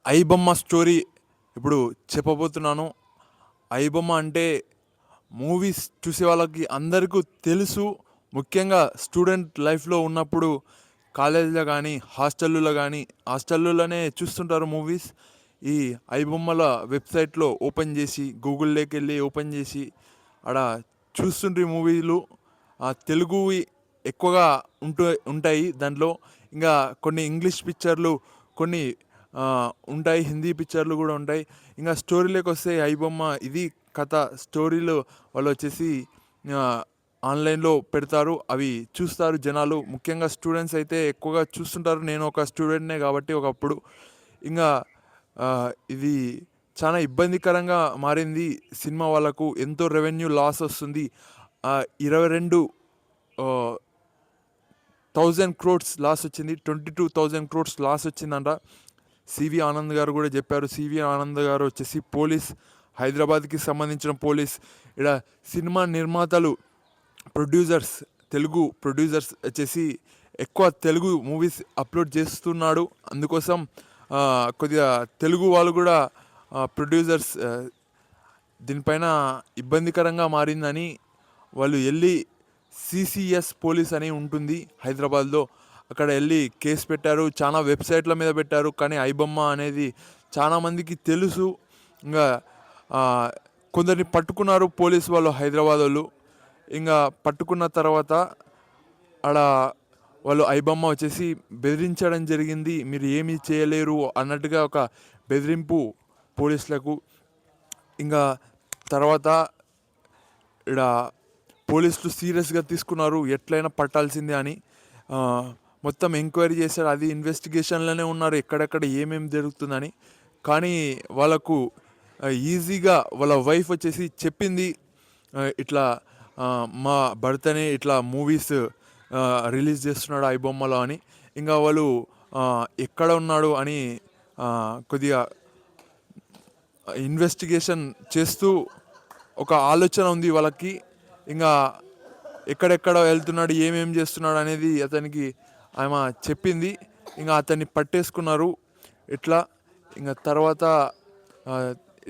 IBomma story ఇప్పుడు చెప్పబోతున్నాను. ఐబొమ్మ అంటే మూవీస్ చూసే వాళ్ళకి అందరికీ తెలుసు. ముఖ్యంగా స్టూడెంట్ లైఫ్లో ఉన్నప్పుడు కాలేజీలో కానీ హాస్టల్లోనే చూస్తుంటారు మూవీస్. ఈ ఐబొమ్మల వెబ్సైట్లో ఓపెన్ చేసి గూగుల్లోకి వెళ్ళి ఓపెన్ చేసి ఆడ చూస్తుండ్రి మూవీలు. తెలుగువి ఎక్కువగా ఉంటాయి దాంట్లో. ఇంకా కొన్ని ఇంగ్లీష్ పిక్చర్లు, కొన్ని ఆ, ఉంటాయి, హిందీ పిక్చర్లు కూడా ఉంటాయి. ఇంకా స్టోరీలోకి వస్తే ఐబొమ్మ ఇది కథ. స్టోరీలు వాళ్ళు వచ్చేసి ఆ, ఆన్లైన్లో పెడతారు, అవి చూస్తారు జనాలు. ముఖ్యంగా స్టూడెంట్స్ అయితే ఎక్కువగా చూస్తుంటారు. నేను ఒక స్టూడెంట్నే కాబట్టి ఒకప్పుడు. ఇంకా ఆ, ఇది చాలా ఇబ్బందికరంగా మారింది. సినిమా వాళ్ళకు ఎంతో రెవెన్యూ లాస్ వస్తుంది. 22 1,000 crores లాస్ వచ్చింది. 22,000 crores లాస్ వచ్చిందంట. సివి ఆనంద్ గారు కూడా చెప్పారు. సివి ఆనంద్ గారు వచ్చేసి పోలీస్, హైదరాబాద్కి సంబంధించిన పోలీస్. ఇక్కడ సినిమా నిర్మాతలు, ప్రొడ్యూసర్స్, తెలుగు ప్రొడ్యూసర్స్ వచ్చేసి ఎక్కువ తెలుగు మూవీస్ అప్లోడ్ చేస్తున్నాడు. అందుకోసం కొద్దిగా తెలుగు వాళ్ళు కూడా ప్రొడ్యూసర్స్ దీనిపైన ఇబ్బందికరంగా మారిందని వాళ్ళు వెళ్ళి సిసిఎస్ పోలీస్ అని ఉంటుంది హైదరాబాద్లో, అక్కడ వెళ్ళి కేసు పెట్టారు. చాలా వెబ్సైట్ల మీద పెట్టారు. కానీ ఐబొమ్మ అనేది చాలామందికి తెలుసు. ఇంకా కొందరిని పట్టుకున్నారు పోలీసు వాళ్ళు, హైదరాబాద్ వాళ్ళు. ఇంకా పట్టుకున్న తర్వాత ఆడ వాళ్ళు ఐబొమ్మ వచ్చేసి బెదిరించడం జరిగింది. మీరు ఏమీ చేయలేరు అన్నట్టుగా ఒక బెదిరింపు పోలీసులకు. ఇంకా తర్వాత ఇక్కడ పోలీసులు సీరియస్గా తీసుకున్నారు, ఎట్లయినా పట్టాల్సిందే అని. మొత్తం ఎంక్వైరీ చేశారు, అది ఇన్వెస్టిగేషన్లోనే ఉన్నారు, ఎక్కడెక్కడ ఏమేమి జరుగుతుందని. కానీ వాళ్ళకు ఈజీగా వాళ్ళ వైఫ్ వచ్చేసి చెప్పింది, ఇట్లా మా భర్తనే ఇట్లా మూవీస్ రిలీజ్ చేస్తున్నాడు ఐబొమ్మలో అని. ఇంకా వాళ్ళు ఎక్కడ ఉన్నాడు అని కొద్దిగా ఇన్వెస్టిగేషన్ చేస్తూ ఒక ఆలోచన ఉంది వాళ్ళకి. ఇంకా ఎక్కడెక్కడ వెళ్తున్నాడు, ఏమేం చేస్తున్నాడు అనేది అతనికి ఆమె చెప్పింది. ఇంకా అతన్ని పట్టేసుకున్నారు ఇట్లా. ఇంకా తర్వాత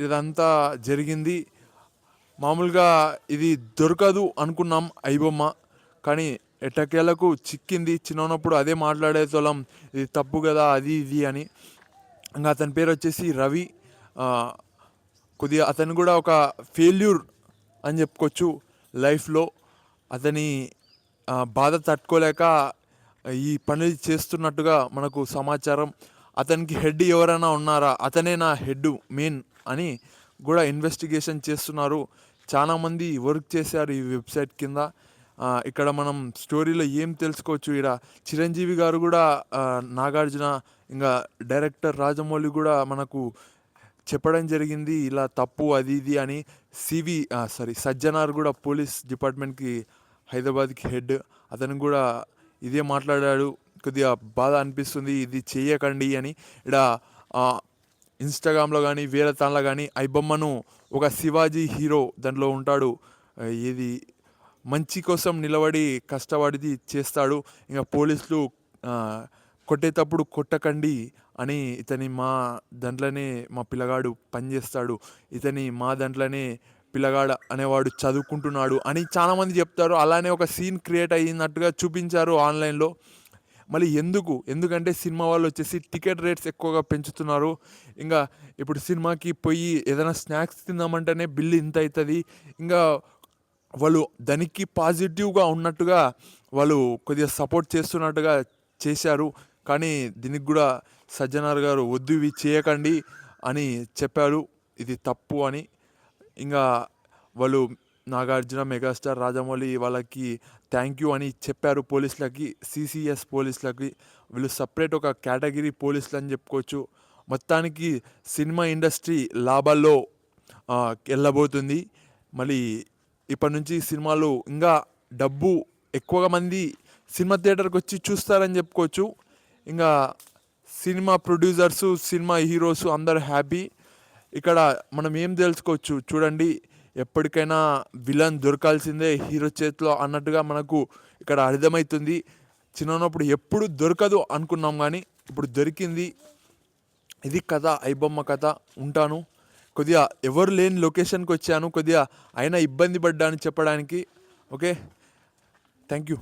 ఇదంతా జరిగింది. మామూలుగా ఇది దొరకదు అనుకున్నాం ఐబొమ్మ, కానీ ఎట్టకేలకు చిక్కింది. చిన్నప్పుడు అదే మాట్లాడేతోళ్ళం, ఇది తప్పు కదా అది ఇది అని. ఇంకా అతని పేరు వచ్చేసి రవి. కొద్దిగా అతను కూడా ఒక ఫెయిల్యూర్ అని చెప్పుకోవచ్చు లైఫ్లో. అతని బాధ తట్టుకోలేక ఈ పని చేస్తున్నట్టుగా మనకు సమాచారం. అతనికి హెడ్ ఎవరైనా ఉన్నారా, అతనే నా హెడ్ మెయిన్ అని కూడా ఇన్వెస్టిగేషన్ చేస్తున్నారు. చాలామంది వర్క్ చేశారు ఈ వెబ్సైట్ కింద. ఇక్కడ మనం స్టోరీలో ఏం తెలుసుకోవచ్చు, ఇక్కడ చిరంజీవి గారు కూడా, నాగార్జున, ఇంకా డైరెక్టర్ రాజమౌళి కూడా మనకు చెప్పడం జరిగింది ఇలా తప్పు అది ఇది అని. సజ్జనార్ కూడా పోలీస్ డిపార్ట్మెంట్కి హైదరాబాద్కి హెడ్, అతను కూడా ఇదే మాట్లాడాడు. కొద్దిగా బాధ అనిపిస్తుంది, ఇది చేయకండి అని. ఇక్కడ ఇన్స్టాగ్రామ్లో కానీ వేరే దానిలో కానీ ఐబొమ్మను ఒక శివాజీ హీరో దాంట్లో ఉంటాడు. ఇది మంచి కోసం నిలబడి కష్టపడి చేస్తాడు. ఇంకా పోలీసులు కొట్టేటప్పుడు కొట్టకండి అని, ఇతని మా దాంట్లోనే మా పిల్లగాడు పనిచేస్తాడు, ఇతని మా దాంట్లోనే పిల్లగాడు అనేవాడు చదువుకుంటున్నాడు అని చాలామంది చెప్తారు. అలానే ఒక సీన్ క్రియేట్ అయినట్టుగా చూపించారు ఆన్లైన్లో. మళ్ళీ ఎందుకంటే సినిమా వాళ్ళు వచ్చేసి టికెట్ రేట్స్ ఎక్కువగా పెంచుతున్నారు. ఇంకా ఇప్పుడు సినిమాకి పోయి ఏదైనా స్నాక్స్ తిందామంటేనే బిల్లు ఇంత అవుతుంది. ఇంకా వాళ్ళు దానికి పాజిటివ్గా ఉన్నట్టుగా వాళ్ళు కొద్దిగా సపోర్ట్ చేస్తున్నట్టుగా చేశారు. కానీ దీనికి కూడా సజ్జనార్ గారు వద్దు ఇవి చేయకండి అని చెప్పారు, ఇది తప్పు అని. ఇంకా వాళ్ళు నాగార్జున, మెగాస్టార్, రాజమౌళి వాళ్ళకి థ్యాంక్ యూ అని చెప్పారు పోలీసులకి, సిసిఎస్ పోలీసులకి. వీళ్ళు సపరేట్ ఒక కేటగిరీ పోలీసులు అని చెప్పుకోవచ్చు. మొత్తానికి సినిమా ఇండస్ట్రీ లాభాల్లో వెళ్ళబోతుంది. మళ్ళీ ఇప్పటి నుంచి సినిమాలు ఇంకా డబ్బు ఎక్కువగా మంది సినిమా థియేటర్కి వచ్చి చూస్తారని చెప్పుకోవచ్చు. ఇంకా సినిమా ప్రొడ్యూసర్సు, సినిమా హీరోస్ అందరు హ్యాపీ. ఇక్కడ మనం ఏం తెలుసుకోవచ్చు చూడండి, ఎప్పటికైనా విలన్ దొరకాల్సిందే హీరో చేతిలో అన్నట్టుగా మనకు ఇక్కడ అర్థమవుతుంది. చిన్నప్పుడు ఎప్పుడు దొరకదు అనుకున్నాం, కానీ ఇప్పుడు దొరికింది. ఇది కథ, ఐబొమ్మ కథ. ఉంటాను. కొద్దిగా ఎవరు లేని లొకేషన్కి వచ్చాను, కొద్దిగా అయినా ఇబ్బంది పడ్డాను చెప్పడానికి. Okay, thank you.